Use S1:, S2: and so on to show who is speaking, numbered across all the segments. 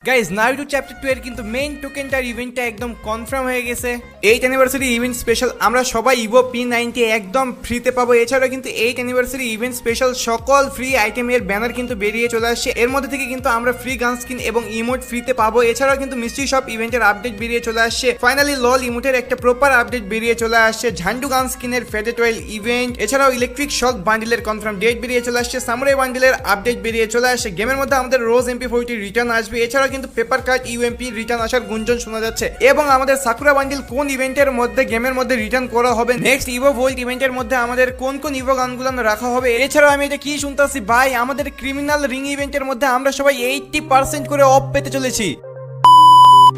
S1: Guys Naruto chapter 2 এর কিন্তু main টোকেনটার ইভেন্টটা একদম কনফার্ম হয়ে গেছে। 8 অ্যানিভার্সারি ইভেন্ট স্পেশাল আমরা সবাই ইভো P90 একদম ফ্রিতে পাবো। এছাড়াও কিন্তু 8 অ্যানিভার্সারি ইভেন্ট স্পেশাল সকল ফ্রি আইটেমের ব্যানার কিন্তু বেরিয়ে চলে আসছে। এর মধ্যে থেকে কিন্তু আমরা ফ্রি গান স্কিন এবং ইমোট ফ্রিতে পাবো। এছাড়াও কিন্তু মিস্ট্রি শপ ইভেন্টের আপডেট বেরিয়ে চলে আসছে। ফাইনালি লল ইমোটের একটা প্রপার আপডেট বেরিয়ে চলে আসছে। ঝান্ডু গান স্কিনের ফেডেড ওয়েল ইভেন্ট, এছাড়াও ইলেকট্রিক শক বান্ডিলের কনফার্ম ডেট বেরিয়ে চলে আসছে। সামুরাই বান্ডিলের আপডেট বেরিয়ে চলে আসছে। গেমের মধ্যে আমাদের রোজ MP40 রিটার্ন আসবে। এছাড়াও কিন্তু পেপার কাট ইউএমপি রিটার্ন আসার গুঞ্জন শোনা যাচ্ছে। এবং আমাদের সাকুরা বান্ডিল কোন ইভেন্টের মধ্যে গেমের মধ্যে রিটার্ন করা হবে, নেক্সট ইভো ভোল্ট ইভেন্টের মধ্যে আমাদের কোন কোন ইভো গানগুলো রাখা হবে। এছাড়াও আমি এটা কি শুনতেছি ভাই, আমাদের ক্রিমিনাল রিং ইভেন্টের মধ্যে আমরা সবাই 80% করে অফ পেতে চলেছি।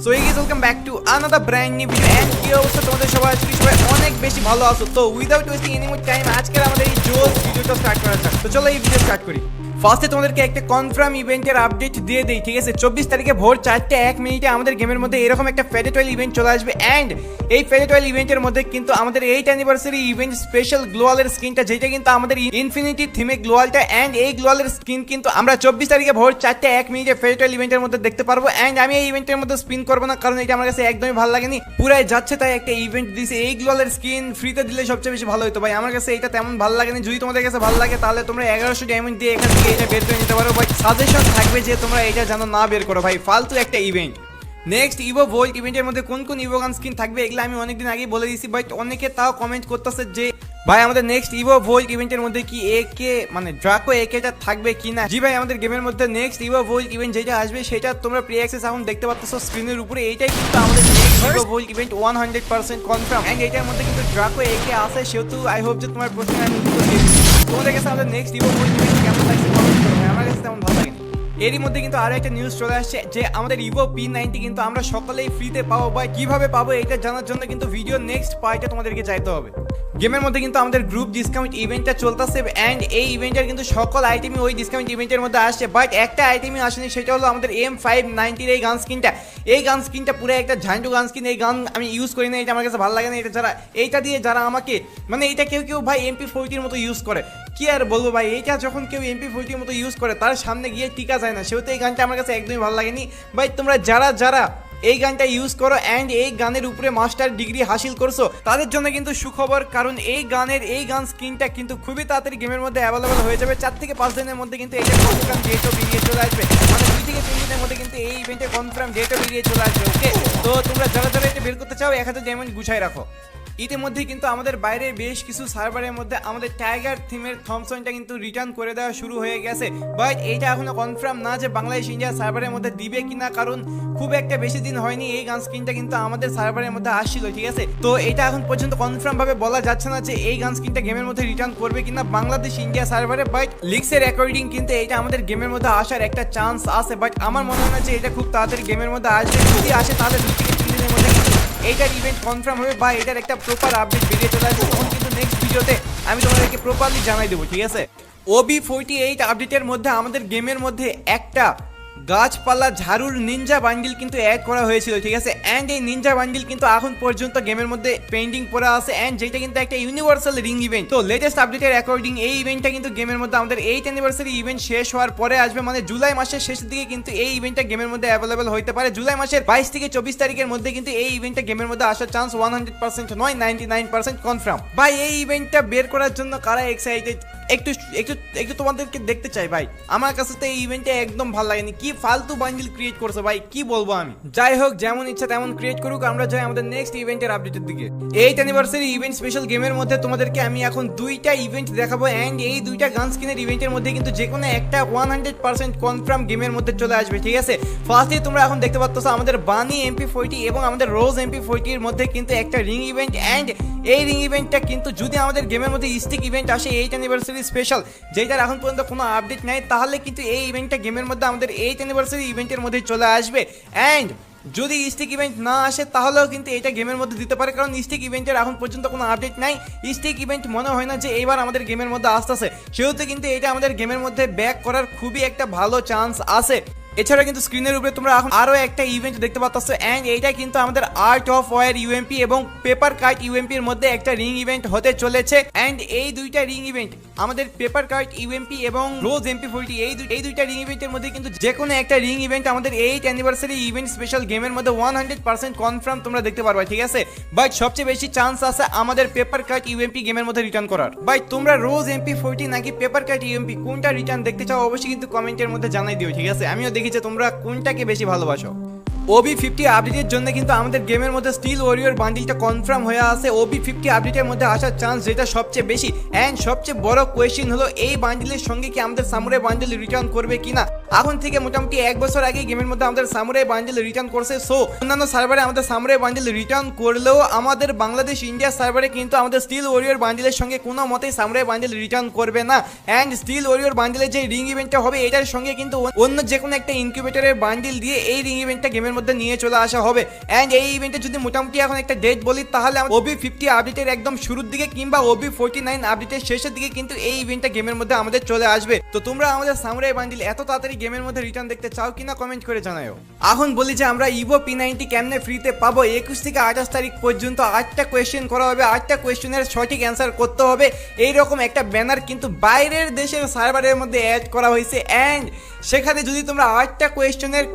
S1: সো এই guys welcome back to another brand new video. And কি অবস্থা তোমাদের সবাই? আজকে সবাই অনেক বেশি ভালো আছো তো। Without wasting any more time আজকে আমাদের এই জোস ভিডিওটা স্টার্ট করা যাক। তো চলো এই ভিডিও স্টার্ট করি। ফার্স্টে তোমাদেরকে একটা কনফার্ম ইভেন্টের আপডেট দিয়ে দেই, ঠিক আছে? 24 তারিখে ভোর 4:01 আমাদের গেমের মধ্যে এরকম একটা ফেডেড ওয়েল ইভেন্ট চলে আসবে। অ্যান্ড এই ফেডেড ওয়েল ইভেন্টের মধ্যে কিন্তু আমাদের 8 অ্যানিভার্সারি ইভেন্ট স্পেশাল গ্লোয়ালের স্কিনটা, যেটা কিন্তু আমাদের ইনফিনিটি থিমে গ্লোয়ালটা, অ্যান্ড এই গ্লোয়ালের স্কিন কিন্তু আমরা 24 তারিখে ভোর 4:01 ফেডেড ওয়েল ইভেন্টের মধ্যে দেখতে পারবো। অ্যান্ড আমি এই ইভেন্টের মধ্যে স্পিন করবো না, কারণ এটা আমার কাছে একদমই ভালো লাগেনি। পুরাই যাচ্ছে তাই একটা ইভেন্ট দিয়েছে। এই গ্লোয়ালের স্কিন ফ্রিতে দিলে সবচেয়ে বেশি ভালো হতো ভাই। আমার কাছে এটা তেমন ভালো লাগেনি। যদি তোমাদের কাছে ভালো লাগে তাহলে তোমরা 1100 ডায়মন্ড দিয়ে এখান থেকে এটা বের করে নিতে পারো। ভাই সাজেশন থাকবে যে তোমরা এটা যেন না বের করো ভাই, ফালতু একটা ইভেন্ট। নেক্সট ইভো ভোল্ট ইভেন্টের মধ্যে কোন কোন ইভো গান স্কিন থাকবে এগুলো আমি অনেকদিন আগেই বলে দিয়েছি, বাট অনেকে তাও কমেন্ট করতেছে যে ভাই আমাদের নেক্সট ইভো ভোল্ট ইভেন্টের মধ্যে কি একে মানে ড্রাকো একেটা থাকবে কিনা। জি ভাই, আমাদের গেমের মধ্যে নেক্সট ইভো ভোল্ট ইভেন্ট যেটা আসবে সেটা তোমরা প্রি অ্যাক্সেস এখন দেখতে পাচ্ছ স্ক্রিনের উপরে। এইটাই কিন্তু আমাদের next Evo Vault event 100% confirm. And এটার মধ্যে কিন্তু ড্রাকো একে আছে, সেহেতু আই হোপ যে তোমার প্রশ্নের আমি উত্তর দিয়ে দিচ্ছি। তোমাদের কাছে আমাদের নেক্সট ইভো ভোল্ট ইভেন্ট কেমন লাগছে কমেন্ট করো ভাই, আমার কাছে তেমন ভালো লাগেনি। এরই মধ্যে কিন্তু আরো একটা নিউজ চলে আসছে যে আমাদের ইভো P90 কিন্তু আমরা সকলেই ফ্রিতে পাবো। ভাই কিভাবে পাবো এটা জানার জন্য কিন্তু ভিডিও নেক্সট পার্টে তোমাদেরকে যাইতে হবে। গেমের মধ্যে কিন্তু আমাদের গ্রুপ ডিসকাউন্ট ইভেন্টটা চলতেছে। অ্যান্ড এই ইভেন্টের কিন্তু সকল আইটেমই ওই ডিসকাউন্ট ইভেন্টের মধ্যে আসছে, বাট একটা আইটেমই আসেনি, সেটা হলো আমাদের M590 এই গান স্কিনটা। এই গান স্কিনটা পুরো একটা ঝান্ডু গান স্কিন। এই গান আমি ইউজ করি না, এটা আমার কাছে ভালো লাগে না। এটা যারা এইটা দিয়ে যারা আমাকে মানে এটা কেউ কেউ ভাই MP40 মতো ইউজ করে, কি আর বলবো ভাই। এইটা যখন কেউ MP40 মতো ইউজ করে তার সামনে গিয়ে টিকা যায় না, সেহেতু এই গানটা আমার কাছে একদমই ভালো লাগেনি। ভাই তোমরা যারা যারা এই গানটা ইউজ করো অ্যান্ড এই গানের উপরে মাস্টার ডিগ্রি হাসিল করছো তাদের জন্য কিন্তু সুখবর, কারণ এই গান স্কিনটা কিন্তু খুবই তাড়াতাড়ি গেমের মধ্যে অ্যাভেলেবল হয়ে যাবে। 4 থেকে 5 দিনের মধ্যে কিন্তু এইটা কনফার্ম ডেটও বেরিয়ে চলে আসবে। মানে 2 থেকে 3 দিনের মধ্যে কিন্তু এই ইভেন্টে কনফার্ম ডেটও বেরিয়ে চলে আসবে। ওকে, তো তোমরা যারা যারা এটা বের করতে চাও 1000 ডায়মন্ড গুছাই রাখো। ইতিমধ্যে কিন্তু আমাদের বাইরে বেশ কিছু সার্ভারের মধ্যে আমাদের টাইগার থিমের থমসনটা কিন্তু রিটার্ন করে দেওয়া শুরু হয়ে গেছে, বাট এইটা এখনো কনফার্ম না যে বাংলাদেশ ইন্ডিয়া সার্ভারের মধ্যে দিবে কিনা, কারণ খুব একটা বেশি দিন হয়নি এই গান স্কিনটা কিন্তু আমাদের সার্ভারের মধ্যে আসছিল, ঠিক আছে? তো এটা এখন পর্যন্ত কনফার্ম ভাবে বলা যাচ্ছে না যে এই গান স্কিনটা গেমের মধ্যে রিটার্ন করবে কিনা বাংলাদেশ ইন্ডিয়া সার্ভারে, বাট লিক্সের অ্যাকর্ডিং কিন্তু এটা আমাদের গেমের মধ্যে আসার একটা চান্স আছে। বাট আমার মনে হয় না যে এটা খুব তাড়াতাড়ি গেমের মধ্যে আসবে। যদি আসে তাহলে 2 থেকে 3 দিনের মধ্যে এইটার ইভেন্ট কনফার্ম হবে বা এটার একটা প্রপার আপডেট বেরিয়ে চলে আসবে। তখন কিন্তু নেক্সট ভিডিওতে আমি তোমাদেরকে প্রপারলি জানাই দেবো, ঠিক আছে? OB48 আপডেটের মধ্যে আমাদের গেমের মধ্যে একটা গাছপালা ঝাড়ুর নিনজা বান্ডিল কিন্তু অ্যাড করা হয়েছিল, ঠিক আছে? অ্যান্ড এই নিনজা বান্ডিল কিন্তু এখন পর্যন্ত গেমের মধ্যে পেন্ডিং পড়ে আছে, অ্যান্ড যেটা কিন্তু একটা ইউনিভার্সাল রিং ইভেন্ট। তো লেটেস্ট আপডেটের অ্যাকর্ডিং এই ইভেন্টটা কিন্তু গেমের মধ্যে আমাদের 8 অ্যানিভার্সারি ইভেন্ট শেষ হওয়ার পরে আসবে, মানে জুলাই মাসের শেষের দিকে কিন্তু এই ইভেন্টটা গেমের মধ্যে অ্যাভেলেবল হতে পারে। জুলাই মাসের 22 থেকে 24 তারিখের মধ্যে কিন্তু এই ইভেন্টটা গেমের মধ্যে আসার চান্স 100% নয়, 99% কনফার্ম। ভাই এই ইভেন্টটা বের করার জন্য কারা এক্সাইটেড একটু একটু একটু তোমাদেরকে দেখতে চাই ভাই। আমার কাছে তো এই ইভেন্টে একদম ভালো লাগেনি, কি ফালতু বান্ডিল ক্রিয়েট করছে ভাই, কি বলবো আমি। যাই হোক, যেমন ইচ্ছা তেমন ক্রিয়েট করুক, আমরা যাই আমাদের নেক্সট ইভেন্টের আপডেটের দিকে। 8 অ্যানিভার্সারি ইভেন্ট স্পেশাল গেমের মধ্যে তোমাদেরকে আমি এখন 2টা ইভেন্ট দেখাবো, অ্যান্ড এই 2টা গান স্কিনের ইভেন্টের মধ্যে কিন্তু যে কোনো একটা 100% কনফার্ম গেমের মধ্যে চলে আসবে, ঠিক আছে? ফার্স্টে তোমরা এখন দেখতে পাচ্ছ আমাদের বানি MP40 এবং আমাদের রোজ MP40 এর মধ্যে কিন্তু একটা রিং ইভেন্ট। অ্যান্ড এই রিং ইভেন্টটা কিন্তু যদি আমাদের গেমের মধ্যে স্টিক ইভেন্ট আসে 8 অ্যানিভার্সারি স্পেশাল, যেটার এখন পর্যন্ত কোনো আপডেট নাই, তাহলে কিন্তু এই ইভেন্টটা গেমের মধ্যে আমাদের 8 অ্যানিভার্সারি ইভেন্টের মধ্যে চলে আসবে। অ্যান্ড যদি স্টিক ইভেন্ট না আসে তাহলেও কিন্তু এটা গেমের মধ্যে দিতে পারে, কারণ স্টিক ইভেন্টের এখন পর্যন্ত কোনো আপডেট নাই। স্টিক ইভেন্ট মনে হয় না যে এইবার আমাদের গেমের মধ্যে আসতেছে, সেহেতু কিন্তু এটা আমাদের গেমের মধ্যে ব্যাক করার খুবই একটা ভালো চান্স আছে। এছাড়া কিন্তু স্ক্রিনের উপরে তোমরা এখন আরো একটা ইভেন্ট দেখতে পাচ্ছ, এন্ড এইটা কিন্তু আমাদের আর্ট অফ ওয়ার ইউএমপি এবং পেপার কার্ড ইউএমপি এর মধ্যে একটা রিং ইভেন্ট হতে চলেছে। এন্ড এই দুইটা রিং ইভেন্ট আমাদের পেপার কার্ড ইউএমপি এবং রোজ MP40 এই দুইটা রিং ইভেন্টের মধ্যে কিন্তু যে কোনো একটা রিং ইভেন্ট আমাদের 8th অ্যানিভার্সারি ইভেন্ট স্পেশাল গেমের মধ্যে 100% কনফার্ম তোমরা দেখতে পারবে, ঠিক আছে। বাট সবচেয়ে বেশি চান্স আছে আমাদের পেপার কার্ড ইউএমপি গেমের মধ্যে রিটার্ন করার। বাট তোমরা রোজ MP40 নাকি পেপার কার্ড ইউএমপি কোনটা রিটার্ন দেখতে চাও অবশ্যই কিন্তু কমেন্টের মধ্যে জানাই দিও, ঠিক আছে। আমিও দেখি যে তোমরা কোনটাকে বেশি ভালোবাসো। OB50 আপডেটের জন্য কিন্তু আমাদের গেমের মধ্যে স্টিল ওয়ারিয়র বান্ডিলটা কনফার্ম হয়ে আছে। OB50 আপডেটের মধ্যে আসার চান্স যেটা সবচেয়ে বেশি, এন্ড সবচেয়ে বড় কোয়েশ্চেন হলো এই বান্ডিলের সঙ্গে কি আমাদের সামুরাই বান্ডিল রিটার্ন করবে কিনা। এখন থেকে মোটামুটি 1 বছর আগে গেমের মধ্যে আমাদের সামুরাই বান্ডিল রিটার্ন করছে। সো অন্যান্য সার্ভারে আমাদের সামুরাই বান্ডিল রিটার্ন করলেও আমাদের বাংলাদেশ ইন্ডিয়া সার্ভারে কিন্তু আমাদের স্টিল ওয়ারিয়র বান্ডিলের সঙ্গে কোনো মতেই সামুরাই বান্ডিল রিটার্ন করবে না। এন্ড স্টিল ওয়ারিয়র বান্ডিলের যে রিং ইভেন্টটা হবে এটার সঙ্গে কিন্তু অন্য যে কোনো একটা ইনকিউবেটরের বান্ডিল দিয়ে এই রিং ইভেন্টটা গেমের মধ্যে নিয়ে চলে আসা হবে। এন্ড এই ইভেন্টে যদি মোটামুটি এখন একটা ডেট বলি তাহলে OB50 আপডেটের একদম শুরুর দিকে কিংবা OB49 আপডেটের শেষের দিকে কিন্তু এই ইভেন্টটা গেমের মধ্যে আমাদের চলে আসবে। তো তোমরা আমাদের সামুরাই বান্ডিল এত তাড়াতাড়ি গেমের মধ্যে রিটার্ন দেখতে চাও কিনা কমেন্ট করে জানাও। এখন বলি যে আমরা ইভো P90 কেমনে ফ্রিতে পাবো। 21 থেকে 28 তারিখ পর্যন্ত 8টা কোয়েশ্চেন করা হবে, 8টা কোয়েশ্চেনের সঠিক অ্যান্সার করতে হবে। এইরকম একটা ব্যানার কিন্তু বাইরের দেশের সার্ভারের মধ্যে অ্যাড করা হয়েছে। এন্ড সেখানে যদি তোমরা 8টা কোয়েশ্চেনের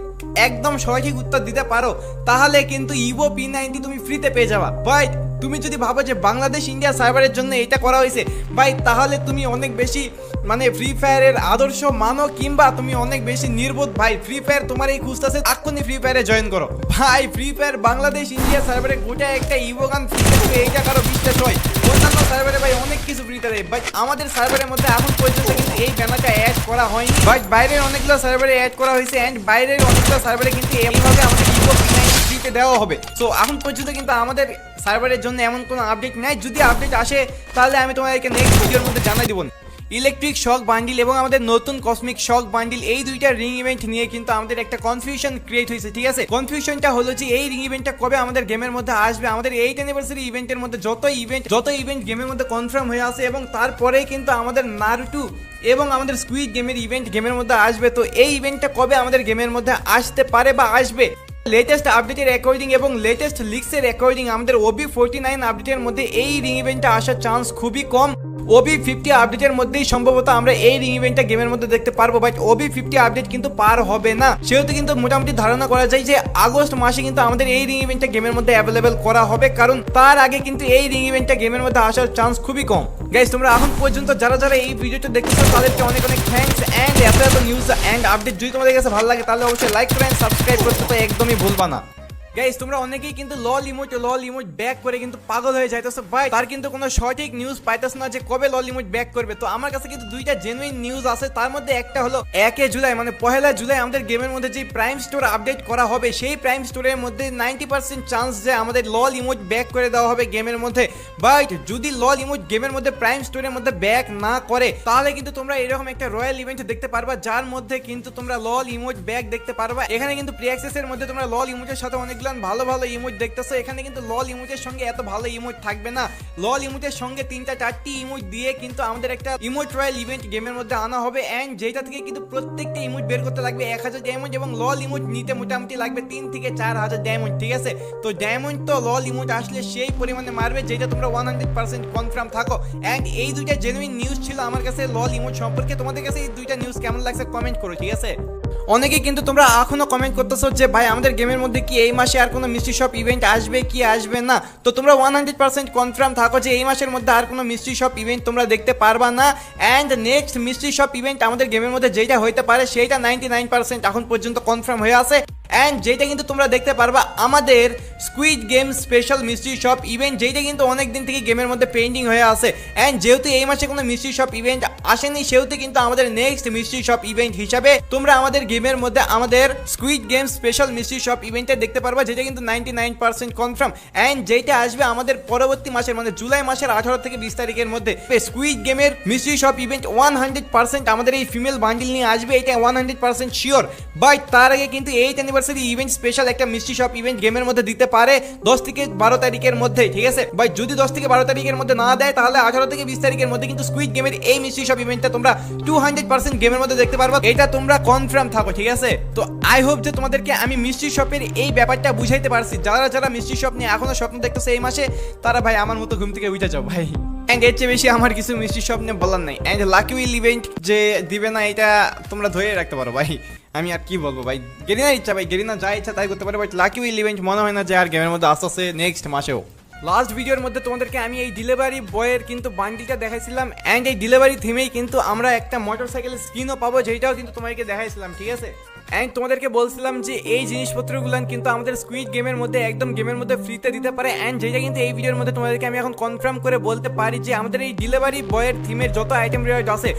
S1: একদম সঠিক উত্তর দিতে পারো তাহলে কিন্তু ইভো P90 তুমি ফ্রিতে পেয়ে যাবা। বাট তুমি যদি ভাবো যে বাংলাদেশ ইন্ডিয়া সার্ভারের জন্য এটা করা হয়েছে ভাই, তাহলে তুমি অনেক বেশি মানে ফ্রি ফায়ারের আদর্শ মানো কিংবা তুমি অনেক বেশি নির্বোধ ভাই। ফ্রি ফায়ার তোমার এই খুঁজতেছে, এক্ষুনি ফ্রি ফায়ারে জয়েন করো ভাই। ফ্রি ফায়ার বাংলাদেশ ইন্ডিয়া সার্ভারে গোটা একটা ইভো গান ফ্রিতে দেবে, এইটা কারো বিশ্বাস হয়। অন্যান্য সার্ভারে ভাই অনেক কিছু ফ্রিতে দেয়, বাট আমাদের সার্ভারের মধ্যে এখন পর্যন্ত কিন্তু এই ব্যানারটা অ্যাড করা হয়নি। বাট বাইরের অনেকগুলো সার্ভারে অ্যাড করা হয়েছে, এন্ড বাইরের অনেকগুলো সার্ভারে কিন্তু এইভাবে আমাদের ইভো P90 ফ্রিতে দেওয়া হবে। সো এখন পর্যন্ত কিন্তু আমাদের সার্ভারের জন্য এমন কোনো আপডেট নাই। যদি আপডেট আসে তাহলে আমি তোমাদেরকে নেক্সট ভিডিওর মধ্যে জানাই দিব। ইলেকট্রিক শক বান্ডিল এবং আমাদের নতুন কসমিক শক বান্ডিল এই দুইটা রিং ইভেন্ট নিয়ে কিন্তু আমাদের একটা কনফিউশন ক্রিয়েট হয়েছে, ঠিক আছে। কনফিউশনটা হলো যে এই রিং ইভেন্টটা কবে আমাদের গেমের মধ্যে আসবে। আমাদের 8th অ্যানিভার্সারি ইভেন্টের মধ্যে যত ইভেন্ট গেমের মধ্যে কনফার্ম হয়ে আছে এবং তারপরেই কিন্তু আমাদের নারুটো এবং আমাদের স্কুইড গেমের ইভেন্ট গেমের মধ্যে আসবে। তো এই ইভেন্টটা কবে আমাদের গেমের মধ্যে আসতে পারে বা আসবে, লেটেস্ট আপডেটের অ্যাকর্ডিং এবং লেটেস্ট লিক্সের অ্যাকর্ডিং আমাদের OB49 আপডেটের মধ্যে এই রিং ইভেন্টটা আসার চান্স খুবই কম। OB50 আপডেটের মধ্যেই সম্ভবত আমরা এই রিং ইভেন্টটা গেমের মধ্যে দেখতে পারবো, বাট OB50 আপডেট কিন্তু পার হবে না। সেহেতু কিন্তু মোটামুটি ধারণা করা যায় যে আগস্ট মাসে কিন্তু আমাদের এই রিং ইভেন্টটা গেমের মধ্যে অ্যাভেলেবেল করা হবে, কারণ তার আগে কিন্তু এই রিং ইভেন্টটা গেমের মধ্যে আসার চান্স খুবই কম। গাইস তোমরা এখন পর্যন্ত যারা যারা এই ভিডিওটা দেখতেছো তাদেরকে অনেক অনেক থ্যাঙ্কস। এন্ড এত নিউজ এন্ড আপডেট যদি তোমাদের কাছে ভালো লাগে তাহলে অবশ্যই লাইক করে সাবস্ক্রাইব করতে তো একদমই ভুলবা না। গাইস তোমরা অনেকেই কিন্তু লল ইমোট ব্যাক করে কিন্তু পাগল হয়ে যাইতেছে ভাই, তার কিন্তু কোনো সঠিক নিউজ পাইতেছ না যে কবে লল ইমোট ব্যাক করবে। তো আমার কাছে কিন্তু দুইটা জেনুইন নিউজ আছে, তার মধ্যে একটা হলো 1 জুলাই মানে 1 জুলাই আমাদের গেমের মধ্যে যে প্রাইম স্টোর আপডেট করা হবে সেই প্রাইম স্টোরের মধ্যে 90% চান্স যে আমাদের লল ইমোট ব্যাক করে দেওয়া হবে গেমের মধ্যে। বাট যদি লল ইমোট গেমের মধ্যে প্রাইম স্টোরের মধ্যে ব্যাক না করে তাহলে কিন্তু তোমরা এরকম একটা রয়্যাল ইভেন্ট দেখতে পারবা যার মধ্যে কিন্তু তোমরা লল ইমোট ব্যাক দেখতে পারবা। এখানে কিন্তু প্রি অ্যাক্সেসের মধ্যে তোমরা লল ইমোটের সাথে অনেকগুলো ভালো ভালো ইমোট দেখতেছো। এখানে কিন্তু লল ইমোটের সঙ্গে এত ভালো ইমোট থাকবে না। লল ইমোটের সঙ্গে 3-4টি ইমোট দিয়ে কিন্তু আমাদের একটা ইমোট রয়্যাল ইভেন্ট গেমের মধ্যে আনা হবে, এন্ড যেটা থেকে কিন্তু প্রত্যেকটা ইমোট বের করতে লাগবে 1000 ডায়মন্ড এবং লল ইমোট নিতে মোটামুটি লাগবে 3 থেকে 4000 ডায়মন্ড, ঠিক আছে। তো ডায়মন্ড তো লল ইমোট আসলে সেই পরিমাণে মারবে যেটা তোমরা 100% কনফার্ম থাকো। এন্ড এই দুইটা জেনুইন নিউজ ছিল আমার কাছে লল ইমোট সম্পর্কে। তোমাদের কাছে এই দুইটা নিউজ কেমন লাগছে কমেন্ট করো, ঠিক আছে। অনেকে কিন্তু তোমরা এখনো কমেন্ট করতেছো যে ভাই আমাদের গেমের মধ্যে কি এই মাসে আর কোনো মিস্ট্রি শপ ইভেন্ট আসবে কি আসবে না। তো তোমরা 100% কনফার্ম থাকো যে এই মাসের মধ্যে আর কোনো মিস্ট্রি শপ ইভেন্ট তোমরা দেখতে পারবা না। And next mystery shop event আমাদের গেমের মধ্যে যেটা হইতে পারে সেইটা 99% এখন পর্যন্ত কনফার্ম হয়ে আছে। এন্ড যেটা কিন্তু তোমরা দেখতে পারবা আমাদের squid game special mystery shop event, যেটা কিন্তু অনেক দিন থেকে গেমের মধ্যে পেন্ডিং হয়ে আছে। এন্ড যেহেতু এই মাসে কোনো মিস্ট্রি শপ ইভেন্ট আসেনি সেহেতু কিন্তু আমাদের নেক্সট মিস্ট্রি শপ ইভেন্ট হিসাবে তোমরা আমাদের গেমের মধ্যে আমাদের squid game special mystery shop ইভেন্টে দেখতে পারবা, যেটা কিন্তু 99% কনফার্ম। এন্ড যেটা আসবে আমাদের পরবর্তী মাসের মানে জুলাই মাসের 18 থেকে 20 তারিখের মধ্যে স্কুইড গেমের মিস্ট্রি শপ ইভেন্ট 100% আমাদের এই ফিমেল বান্ডিল নিয়ে আসবে, এটা 100% শিওর। বাট তার আগে কিন্তু 8th অ্যানিভার্সারি ইভেন্ট স্পেশাল একটা মিস্ট্রি শপ ইভেন্ট গেমের মধ্যে দিতে পারে 10 থেকে 12 তারিখের মধ্যে, ঠিক আছে ভাই। যদি 10 থেকে 12 তারিখের মধ্যে না দেয় তাহলে 18 থেকে 20 তারিখের মধ্যে কিন্তু স্কুইড গেমের এই মিস্ট্রি শপ ইভেন্টটা তোমরা 200% গেমের মধ্যে দেখতে পারবে, এটা তোমরা কনফার্ম থাকো, ঠিক আছে। তো আই হোপ যে তোমাদেরকে আমি মিস্ট্রি শপের এই ব্যাপারটা বুঝাইতে পারছি। যারা যারা মিস্ট্রি শপ নিয়ে এখনো স্বপ্ন দেখতেছে এই মাসে, তারা ভাই আমার মতো ঘুম থেকে উঠে যাও ভাই। এন্ড এর চেয়ে বেশি আমার কিছু মিষ্টি স্বপ্ন বলার নাই। এন্ড লাকি উইল ইভেন্ট যে দিবে না এটা তোমরা ধরে রাখতে পারো ভাই। আমি আর কি বলবো ভাই, গেরিনার ইচ্ছা ভাই, গেরিনা যা ইচ্ছা তাই করতে পারে, বাট লাকি উইল ইভেন্ট মনে হয় না যে আর গেমের মধ্যে আসতেছে নেক্সট মাসেও। লাস্ট ভিডিওর মধ্যে তোমাদেরকে আমি এই ডেলিভারি বয়ের কিন্তু বান্ডিলটা দেখাইছিলাম, এন্ড এই ডেলিভারি থিমেই কিন্তু আমরা একটা মোটরসাইকেলের স্কিনও পাবো, যেটাও কিন্তু তোমাদেরকে দেখাইছিলাম, ঠিক আছে। এন্ড তোমাদেরকে বলছিলাম যে এই জিনিসপত্রগুলো কিন্তু আমাদের স্কুইড গেমের মধ্যে একদম গেমের মধ্যে ফ্রিতে দিতে পারে, এন্ড যেটা কিন্তু এই ভিডিওর মধ্যে তোমাদেরকে আমি এখন কনফার্ম করে বলতে পারি যে আমাদের এই ডেলিভারি বয়ের থিমের যত আইটেম রিওয়ার্ড আছে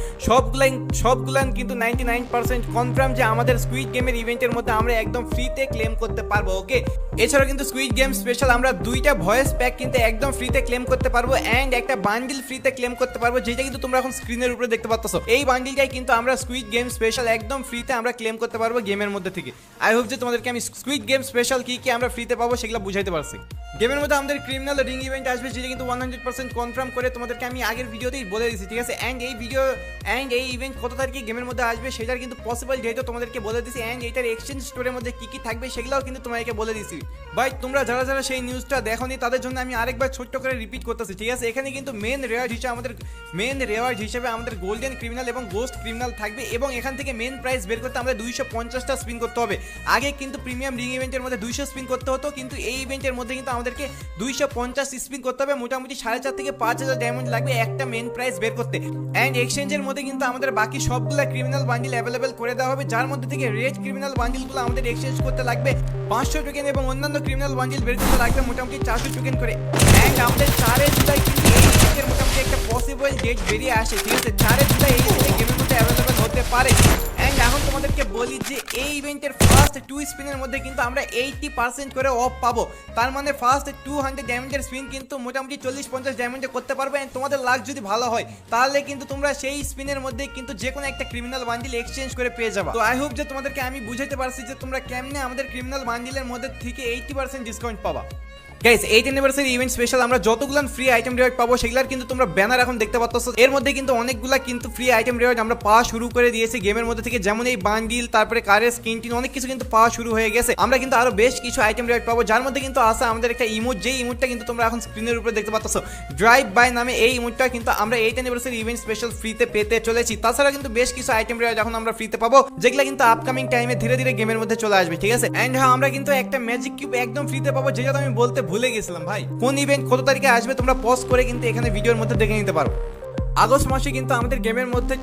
S1: সবগুলান কিন্তু 99% কনফার্ম যে আমাদের স্কুইড গেমের ইভেন্টের মধ্যে আমরা একদম ফ্রিতে ক্লেম করতে পারবো, ওকে। এছাড়াও কিন্তু স্কুইড গেম স্পেশাল আমরা 2টা ভয়েস প্যাক কিন্তু একদম ফ্রিতে ক্লেম করতে পারবো, এন্ড একটা বান্ডিল ফ্রিতে ক্লেম করতে পারবো, যেটা কিন্তু তোমরা এখন স্ক্রিনের উপরে দেখতে পাচ্ছ। এই বান্ডিলটাই কিন্তু আমরা স্কুইড গেম স্পেশাল একদম ফ্রিতে আমরা ক্লেম করতে পারবো গেমের মধ্যে থেকে। আই হোপ যে তোমাদেরকে আমি স্কুইড গেম স্পেশাল কি কি আমরা ফ্রিতে পাবো সেগুলো বুঝাইতে পারছি। গেমের মধ্যে আমাদের ক্রিমিনাল রিং ইভেন্ট আসবে, যেটা কিন্তু 100% কনফার্ম করে তোমাদেরকে আমি আগের ভিডিওতেই বলে দিয়েছি, ঠিক আছে। এন্ড এই ইভেন্ট কত তারিখে গেমের মধ্যে আসবে সেটার কিন্তু পসিবল যেহেতু তোমাদেরকে বলে দিয়েছি, এন্ড এটার এক্সচেঞ্জ স্টোরের মধ্যে কি কি থাকবে সেগুলোও কিন্তু তোমাদেরকে বলে দিয়েছি ভাই। তোমরা যারা যারা সেই নিউজটা দেখোনি তাদের জন্য আমি আরেকবার ছোট্ট করে রিপিট করতেছি, ঠিক আছে। এখানে কিন্তু মেন রেওয়ার্ড হিসেবে আমাদের গোল্ডেন ক্রিমিনাল এবং গোস্ট ক্রিমিনাল থাকবে, এবং এখান থেকে মেন প্রাইস বের করতে আমাদের 250টা স্পিন করতে হবে। আগে কিন্তু প্রিমিয়াম রিং ইভেন্টের মধ্যে 200 স্পিন করতে হতো, কিন্তু এই ইভেন্টের মধ্যে কিন্তু আমাদেরকে 250 স্পিন করতে হবে। মোটামুটি 4,500 থেকে 5,000 ডায়মন্ড লাগবে একটা মেন প্রাইস বের করতে। এন্ড এক্সচেঞ্জের মধ্যে কিন্তু আমাদের বাকি সবগুলা ক্রিমিনাল বান্ডিল অ্যাভেলেবেল করে দেওয়া হবে, যার মধ্যে থেকে রেড ক্রিমিনাল বান্ডিলগুলো আমাদের এক্সচেঞ্জ করতে লাগবে 500 টোকেন, এবং অন্যান্য ক্রিমিনাল বান্ডিল বের করতে লাগবে মোটামুটি 400 টোকেন করে। এন্ড আমাদের 4 জুলাই কিন্তু এই ইভেন্টের মোটামুটি একটা পসিবল ডেট বেরিয়ে আসে, ঠিক আছে। 4 জুলাই এই গেমের মধ্যে অ্যাভেলেবেল হতে পারে। এন্ড এখন তোমাদেরকে বলি যে এই ইভেন্টের ফার্স্ট 2 স্পিনের মধ্যে কিন্তু আমরা 80% করে অফ পাবো। তার মানে ফার্স্ট 200 ডায়মন্ডের স্পিন কিন্তু মোটামুটি 40-50 ডায়মন্ডে করতে পারবে, এন্ড তোমাদের লাক যদি ভালো হয় তাহলে কিন্তু তোমরা সেই স্পিনের মধ্যে কিন্তু যে কোনো একটা ক্রিমিনাল বান্ডিল এক্সচেঞ্জ করে পেয়ে যাবে। তো আই হোপ যে তোমাদেরকে আমি বুঝাইতে পারছি যে তোমরা কেমনে আমাদের ক্রিমিনাল বান্ডিলের মধ্যে থেকে 80% ডিসকাউন্ট পাবা। Guys 8th anniversary event special আমরা যতগুলো ফ্রি আইটেম রিওয়ার্ড পাবো সেগুলোর কিন্তু তোমরা ব্যানার এখন দেখতে পাচ্ছ। এর মধ্যে কিন্তু অনেকগুলা কিন্তু ফ্রি আইটেম রিওয়ার্ড আমরা পাওয়া শুরু করে দিয়েছি গেমের মধ্যে থেকে, যেমন এই বান্ডিল, তারপরে কারের স্কিন টিন, অনেক কিছু কিন্তু পাওয়া শুরু হয়ে গেছে। আমরা কিন্তু আরো বেশ কিছু আইটেম রিওয়ার্ড পাবো, যার মধ্যে কিন্তু আছে আমাদের একটা ইমোট, যেই ইমোটটা কিন্তু তোমরা এখন স্ক্রিনের উপরে দেখতে পাচ্ছ, ড্রাইভ বাই নামে। এই ইমোটটা কিন্তু আমরা 8th অ্যানিভার্সারি ইভেন্ট স্পেশাল ফ্রিতে পেতে চলেছি। তাছাড়া কিন্তু বেশ কিছু আইটেম রিওয়ার্ড এখন আমরা ফ্রিতে পাবো, যেগুলো কিন্তু আপকামিং টাইমে ধীরে ধীরে গেমের মধ্যে চলে আসবে, ঠিক আছে। এন্ড হ্যাঁ, আমরা কিন্তু একটা ম্যাজিক কিউব একদম ফ্রিতে পাবো, যেটা আমি বলতে ভুলে গেছিলাম ভাই। কোন ইভেন্ট কত তারিখে আসবে তোমরা পজ করে কিন্তু এখানে ভিডিওর মধ্যে দেখে নিতে পারো। আগস্ট মাসে কিন্তু আমাদের গেমের মধ্যে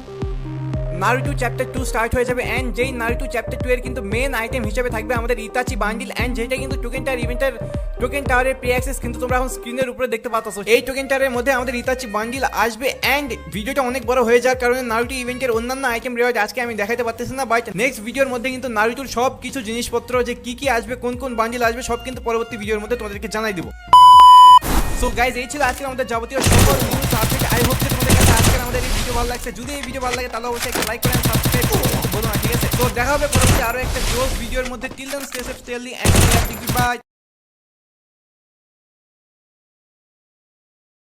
S1: নারুটো চ্যাপ্টার 2 স্টার্ট হয়ে যাবে, এন্ড যেই নারুটো চ্যাপ্টার 2 এর কিন্তু মেন আইটেম হিসেবে থাকবে আমাদের ইতাচি বান্ডিল, এন্ড যেটা কিন্তু টোকেন টাওয়ারের প্রি অ্যাক্সেস কিন্তু তোমরা এখন স্ক্রিনের উপরে দেখতে পাচ্ছ। এই টোকেন টাওয়ারের মধ্যে আমাদের ইতাচি বান্ডিল আসবে, এন্ড ভিডিওটা অনেক বড় হয়ে যাওয়ার কারণে নারুটো ইভেন্টের অন্যান্য আইটেম রিওয়ার্ড আজকে আমি দেখাতে পারতেছি না, বাট নেক্সট ভিডিওর মধ্যে কিন্তু নারুটোর সব কিছু জিনিসপত্র যে কি কি আসবে, কোন কোন বান্ডিল আসবে, সব কিন্তু পরবর্তী ভিডিওর মধ্যে তোমাদেরকে জানাই দিব। সো গাইজ, এই ছিল আজকে আমাদের যাবতীয় সকল নিউজ আপডেট। আই হোপ যে তোমাদের কাছে আজকের আমাদের এই ভিডিও ভালো লাগছে। যদি এই ভিডিও ভালো লাগে তাহলে অবশ্যই একটা লাইক করে সাবস্ক্রাইব করতে বলো না, ঠিক আছে। তো দেখা হবে পরবর্তী আরো একটা জোস ভিডিওর মধ্যে। Till then stay safe, stay healthy, and by.